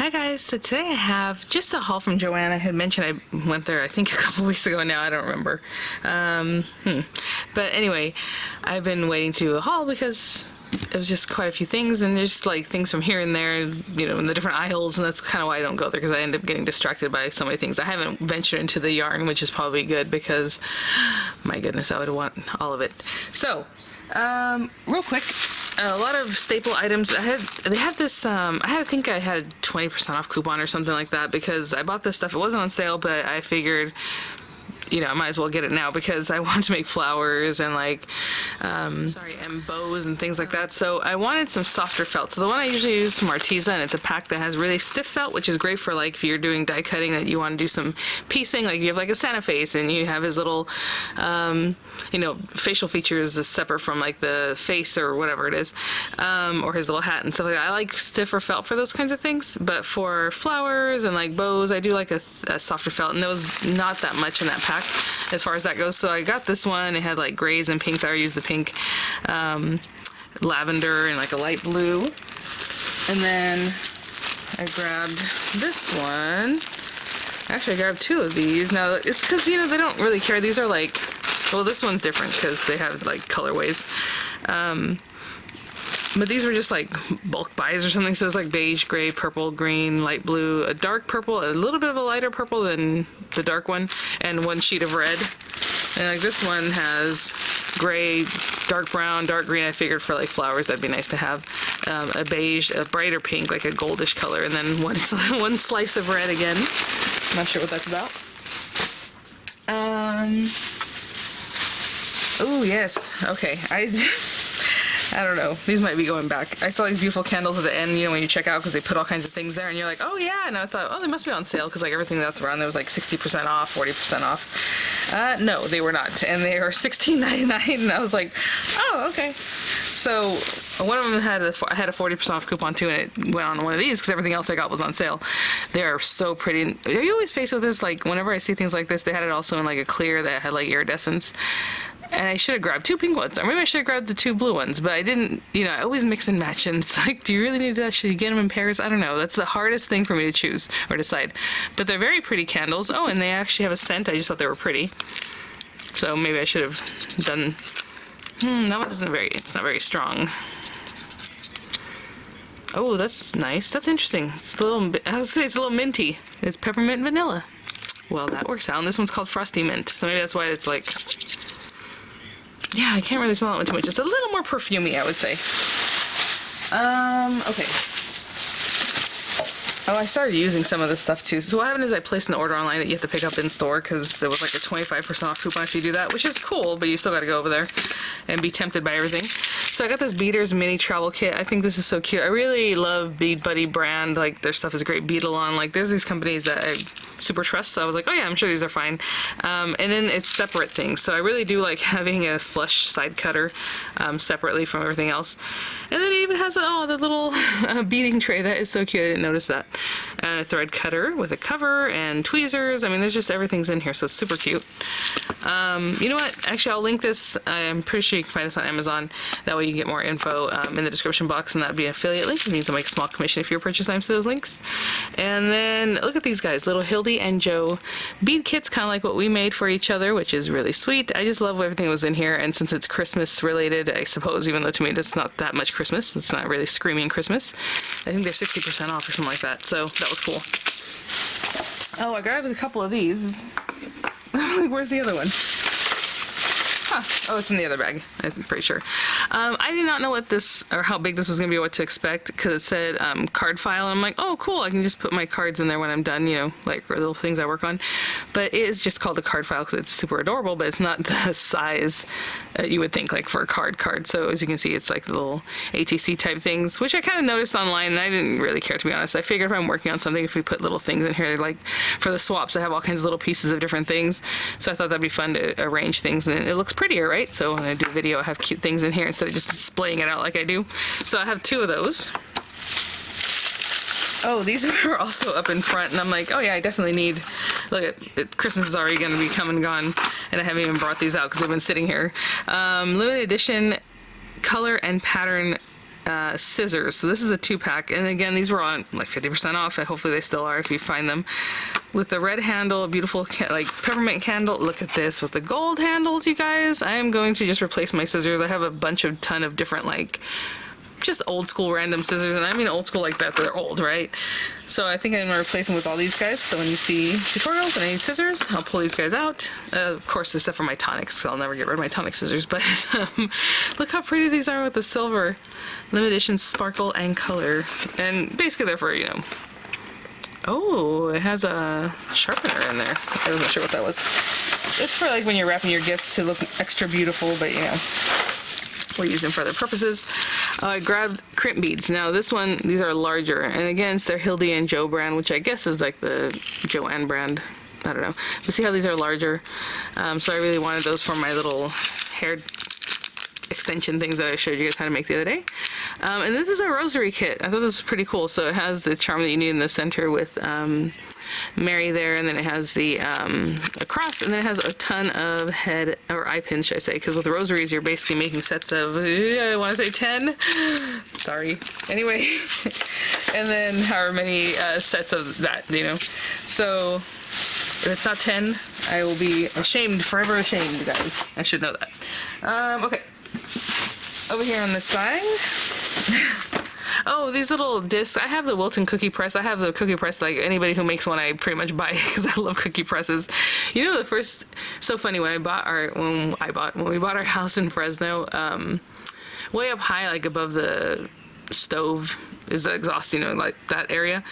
Hi guys, so today I have just a haul from JoAnn. I had mentioned I went there I think a couple weeks ago now, I don't remember. But anyway, I've been waiting to do a haul because it was just quite a few things, and there's like things from here and there, you know, in the different aisles, and that's kind of why I don't go there, because I end up getting distracted by so many things. I haven't ventured into the yarn, which is probably good because, my goodness, I would want all of it. So, real quick, a lot of staple items. They had this, I think I had 20% off coupon or something like that, because I bought this stuff. It wasn't on sale, but I figured, you know, I might as well get it now because I want to make flowers and like, and bows and things like that. So I wanted some softer felt. So the one I usually use from Arteza, and it's a pack that has really stiff felt, which is great for like if you're doing die cutting that you want to do some piecing, like you have like a Santa face and you have his little, you know, facial features is separate from like the face or whatever it is, or his little hat and stuff like that. I like stiffer felt for those kinds of things, but for flowers and like bows, I do like a softer felt, and there was not that much in that pack as far as that goes. So I got this one. It had like grays and pinks. I already used the pink, lavender, and like a light blue. And then I grabbed this one. Actually, I grabbed two of these. Now, it's because, you know, they don't really care. These are like, well, this one's different because they have like colorways. But these were just like bulk buys or something. So it's like beige, gray, purple, green, light blue, a dark purple, a little bit of a lighter purple than the dark one, and one sheet of red. And like this one has gray, dark brown, dark green. I figured for like flowers that'd be nice to have. A beige, a brighter pink, like a goldish color, and then one slice of red again. Not sure what that's about. Oh yes, okay. I don't know. These might be going back. I saw these beautiful candles at the end, you know, when you check out, because they put all kinds of things there, and you're like, oh yeah, and I thought, oh, they must be on sale, because like everything that's around there was like 60% off, 40% off. No, they were not, and they are $16.99, and I was like, oh, okay. So one of them had a 40% off coupon too, and it went on one of these because everything else I got was on sale. They are so pretty. Are you always faced with this? Like whenever I see things like this, they had it also in like a clear that had like iridescence. And I should have grabbed two pink ones, or maybe I should have grabbed the two blue ones, but I didn't, you know, I always mix and match, and it's like, do you really need to do that? Should you get them in pairs? I don't know. That's the hardest thing for me to choose or decide. But they're very pretty candles. Oh, and they actually have a scent. I just thought they were pretty. So maybe I should have done, that one isn't very, it's not very strong. Oh, that's nice. That's interesting. It's a little, I would say it's a little minty. It's peppermint vanilla. Well, that works out. And this one's called Frosty Mint. So maybe that's why it's like, yeah, I can't really smell that one too much. It's a little more perfumey, I would say. Okay. Oh, I started using some of this stuff too. So what happened is I placed an order online that you have to pick up in store because there was like a 25% off coupon if you do that, which is cool, but you still got to go over there and be tempted by everything. So I got this Beaders mini travel kit. I think this is so cute. I really love Bead Buddy brand. Like their stuff is great. Beadalon. Like there's these companies that I super trust. So I was like, oh yeah, I'm sure these are fine. And then it's separate things. So I really do like having a flush side cutter separately from everything else. And then it even has the little beading tray. That is so cute. I didn't notice that. And a thread cutter with a cover and tweezers. I mean, there's just everything's in here, so it's super cute. You know what? Actually, I'll link this. I'm pretty sure you can find this on Amazon. That way you can get more info in the description box, and that'd be an affiliate link. It means I'll make a small commission if you purchase items to those links. And then look at these guys, little Hildy and Joe bead kits, kind of like what we made for each other, which is really sweet. I just love everything that was in here, and since it's Christmas related, I suppose, even though to me it's not that much Christmas, it's not really screaming Christmas. I think they're 60% off or something like that, so that was cool. Oh, I grabbed a couple of these. Where's the other one? Huh. Oh, it's in the other bag, I'm pretty sure. I did not know what this, or how big this was going to be, or what to expect, because it said card file, and I'm like, oh, cool, I can just put my cards in there when I'm done, you know, like little things I work on. But it is just called a card file because it's super adorable, but it's not the size you would think, like for a card. So as you can see, it's like the little ATC type things, which I kind of noticed online, and I didn't really care, to be honest. I figured if I'm working on something, if we put little things in here, like for the swaps, I have all kinds of little pieces of different things, so I thought that'd be fun to arrange things, and it looks prettier, right? So when I do a video, I have cute things in here instead of just displaying it out like I do. So I have two of those. Oh, these are also up in front, and I'm like, oh yeah, I definitely need, look at, Christmas is already going to be come and gone, and I haven't even brought these out because they've been sitting here. Limited edition color and pattern scissors. So this is a 2-pack, and again, these were on like 50% off, and hopefully they still are if you find them. With the red handle, a beautiful like peppermint candle. Look at this with the gold handles, you guys. I am going to just replace my scissors. I have a ton of different like just old school random scissors, and I mean old school like that, they're old, right? So I think I'm gonna replace them with all these guys. So when you see tutorials and I need scissors, I'll pull these guys out. Of course, except for my tonics, so I'll never get rid of my tonic scissors, but look how pretty these are with the silver. Limited edition sparkle and color. And basically they're for, you know, oh, it has a sharpener in there. I wasn't sure what that was. It's for like when you're wrapping your gifts to look extra beautiful, but you know, we'll use them for other purposes. I grabbed crimp beads. Now this one, these are larger, and again, it's their Hildy and Joe brand, which I guess is like the JoAnn brand. I don't know. But see how these are larger? So I really wanted those for my little hair extension things that I showed you guys how to make the other day. And this is a rosary kit. I thought this was pretty cool. So it has the charm that you need in the center with Mary there, and then it has the a cross, and then it has a ton of head or eye pins, should I say, because with rosaries you're basically making sets of I want to say 10, sorry, anyway. And then however many sets of that, you know. So if it's not 10, I will be ashamed, forever ashamed, guys. I should know that. Okay, over here on this side. Oh, these little discs. I have the Wilton cookie press. I have the cookie press, like anybody who makes one I pretty much buy because I love cookie presses. You know, the first, so funny, when we bought our house in Fresno, way up high, like above the stove is the exhaust, you know, like that area,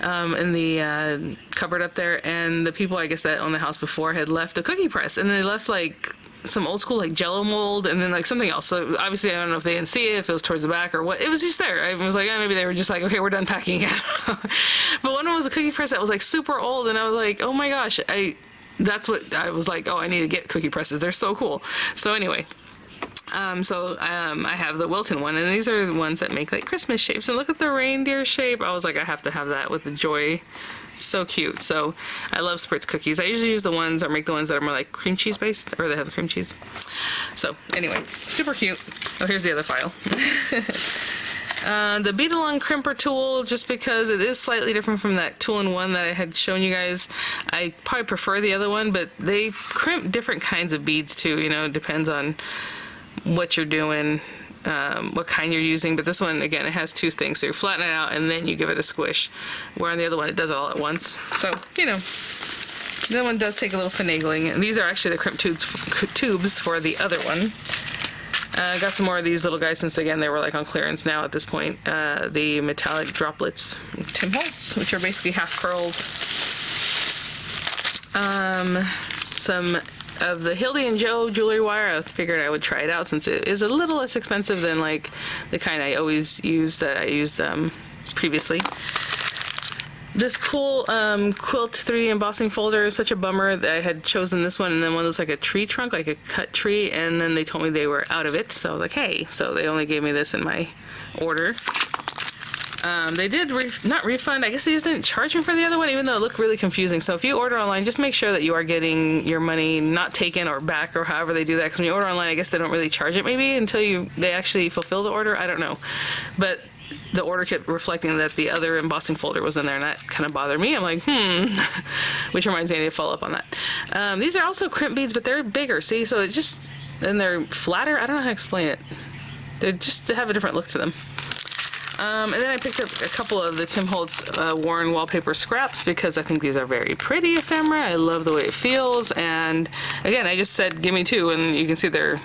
in the cupboard up there, and the people I guess that owned the house before had left a cookie press, and they left like some old school like Jello mold, and then like something else. So obviously I don't know if they didn't see it, if it was towards the back or what. It was just there. I was like, maybe they were just like, okay, we're done packing it. But one of them was a cookie press that was like super old, and I was like, oh my gosh, that's what I was like, oh, I need to get cookie presses. They're so cool. So anyway, I have the Wilton one, and these are the ones that make like Christmas shapes. And look at the reindeer shape. I was like, I have to have that with the joy. So cute. So I love Spritz cookies. I usually use the ones or make the ones that are more like cream cheese based, or they have the cream cheese. So anyway, super cute. Oh, here's the other file. The bead along crimper tool, just because it is slightly different from that tool-in-one that I had shown you guys. I probably prefer the other one, but they crimp different kinds of beads too. You know, it depends on what you're doing, what kind you're using. But this one, again, it has two things. So you flatten it out and then you give it a squish, where on the other one it does it all at once. So, you know, that one does take a little finagling. And these are actually the crimp tubes for the other one. Got some more of these little guys, since again they were like on clearance now at this point. The metallic droplets Tim Holtz, which are basically half pearls. Some of the Hildy and Joe jewelry wire. I figured I would try it out since it is a little less expensive than like the kind I always use, that I used previously. This cool quilt 3D embossing folder is such a bummer that I had chosen this one, and then one was like a tree trunk, like a cut tree, and then they told me they were out of it, so I was like, hey, so they only gave me this in my order. They did not refund. I guess they just didn't charge me for the other one, even though it looked really confusing. So if you order online, just make sure that you are getting your money not taken or back, or however they do that. Because when you order online, I guess they don't really charge it maybe until they actually fulfill the order. I don't know. But the order kept reflecting that the other embossing folder was in there, and that kind of bothered me. I'm like, which reminds me I need to follow up on that. These are also crimp beads, but they're bigger, see? So it just, and they're flatter. I don't know how to explain it. They have a different look to them. And then I picked up a couple of the Tim Holtz worn wallpaper scraps, because I think these are very pretty ephemera. I love the way it feels, and again, I just said give me two, and you can see they're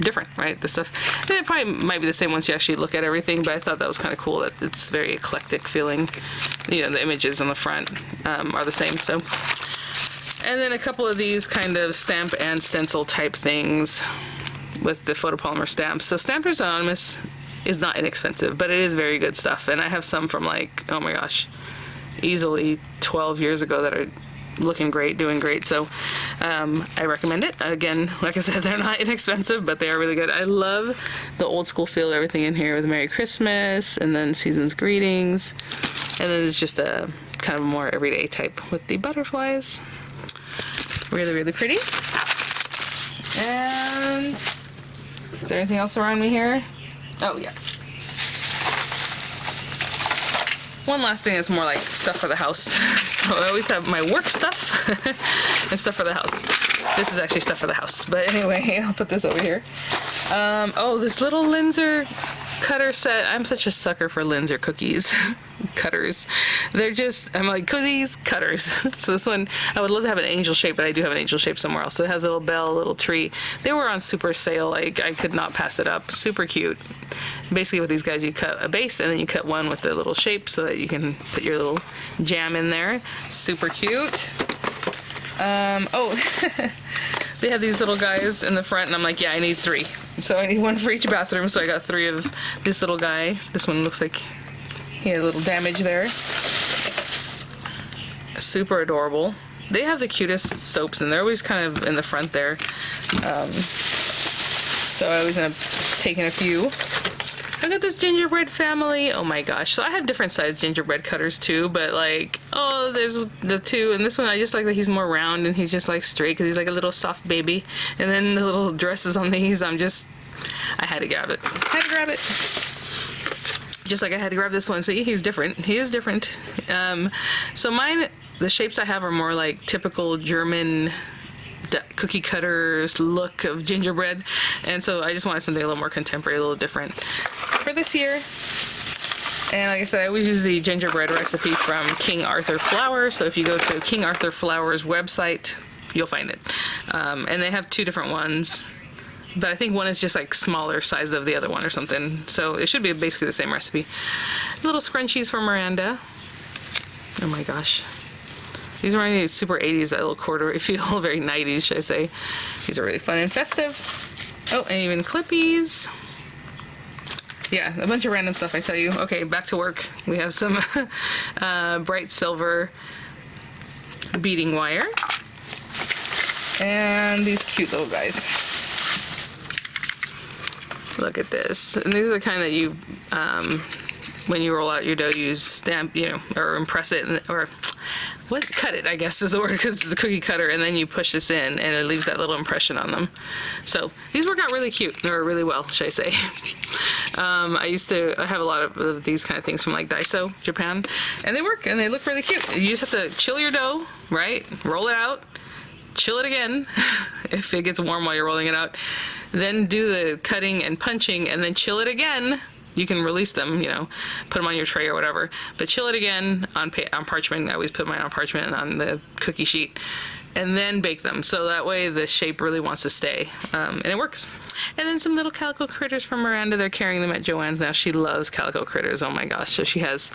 different, right? The stuff, it probably might be the same once you actually look at everything, but I thought that was kind of cool that it's very eclectic feeling. You know, the images on the front are the same. So, and then a couple of these kind of stamp and stencil type things with the photopolymer stamps. So Stampers Anonymous is not inexpensive, but it is very good stuff, and I have some from like, oh my gosh, easily 12 years ago that are looking great, doing great. So I recommend it. Again, like I said, they're not inexpensive, but they are really good. I love the old school feel, everything in here with Merry Christmas and then Season's Greetings, and then it's just a kind of a more everyday type with the butterflies. Really, really pretty. And is there anything else around me here? Oh yeah, one last thing that's more like stuff for the house. So I always have my work stuff and stuff for the house. This is actually stuff for the house. But anyway, I'll put this over here. Oh, this little Linzer cutter set. I'm such a sucker for Linzer cookies. Cutters. They're just, I'm like, cookies, cutters. So this one, I would love to have an angel shape, but I do have an angel shape somewhere else. So it has a little bell, a little tree. They were on super sale. Like, I could not pass it up. Super cute. Basically with these guys, you cut a base and then you cut one with the little shape so that you can put your little jam in there. Super cute. They have these little guys in the front and I'm like, yeah, I need 3. So I need one for each bathroom. So I got 3 of this little guy. This one looks like he had a little damage there. Super adorable. They have the cutest soaps and they're always kind of in the front there. So I always end up taking a few. I got this gingerbread family. Oh my gosh. So I have different sized gingerbread cutters too, but like, oh, there's the 2. And this one, I just like that he's more round and he's just like straight because he's like a little soft baby. And then the little dresses on these, I had to grab it. Had to grab it. Just like I had to grab this one. See, he's different. He is different. So mine, the shapes I have are more like typical German cookie cutters look of gingerbread, and so I just wanted something a little more contemporary, a little different for this year. And like I said, I always use the gingerbread recipe from King Arthur Flour, so if you go to King Arthur Flour's website, you'll find it. And they have 2 different ones, but I think one is just like smaller size of the other one or something, so it should be basically the same recipe. Little scrunchies for Miranda. Oh my gosh. These are my super 80s, that little corduroy feel, very 90s, should I say. These are really fun and festive. Oh, and even Clippies. Yeah, a bunch of random stuff, I tell you. Okay, back to work. We have some bright silver beading wire. And these cute little guys. Look at this. And these are the kind that you, when you roll out your dough, you stamp, or impress it, or cut it, I guess is the word, because it's a cookie cutter, and then you push this in and it leaves that little impression on them. So these work out really cute, or really well, should I say. I have a lot of these kind of things from like Daiso, Japan, and they work and they look really cute. You just have to chill your dough, right? Roll it out, chill it again if it gets warm while you're rolling it out, then do the cutting and punching, and then chill it again. You can release them, put them on your tray or whatever, but chill it again on parchment. I always put mine on parchment and on the cookie sheet, and then bake them. So that way the shape really wants to stay, and it works. And then some little calico critters from Miranda. They're carrying them at JoAnn's now. She loves calico critters. Oh my gosh. So she has,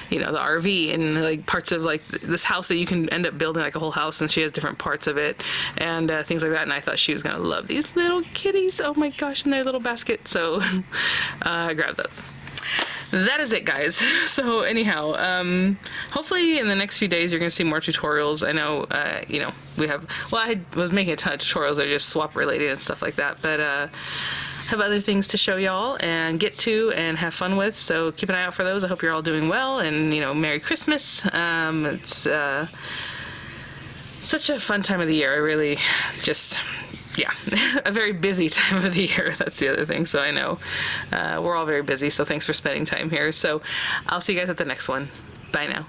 the RV and like parts of like this house that you can end up building like a whole house, and she has different parts of it and things like that. And I thought she was going to love these little kitties. Oh my gosh, in their little basket. So I grabbed those. That is it, guys. So anyhow, hopefully in the next few days you're going to see more tutorials. I know, we have, I was making a ton of tutorials that are just swap related and stuff like that, but have other things to show y'all and get to and have fun with, so keep an eye out for those. I hope you're all doing well, and Merry Christmas. It's such a fun time of the year. I really just, a very busy time of the year. That's the other thing. So I know we're all very busy, so thanks for spending time here. So I'll see you guys at the next one. Bye now.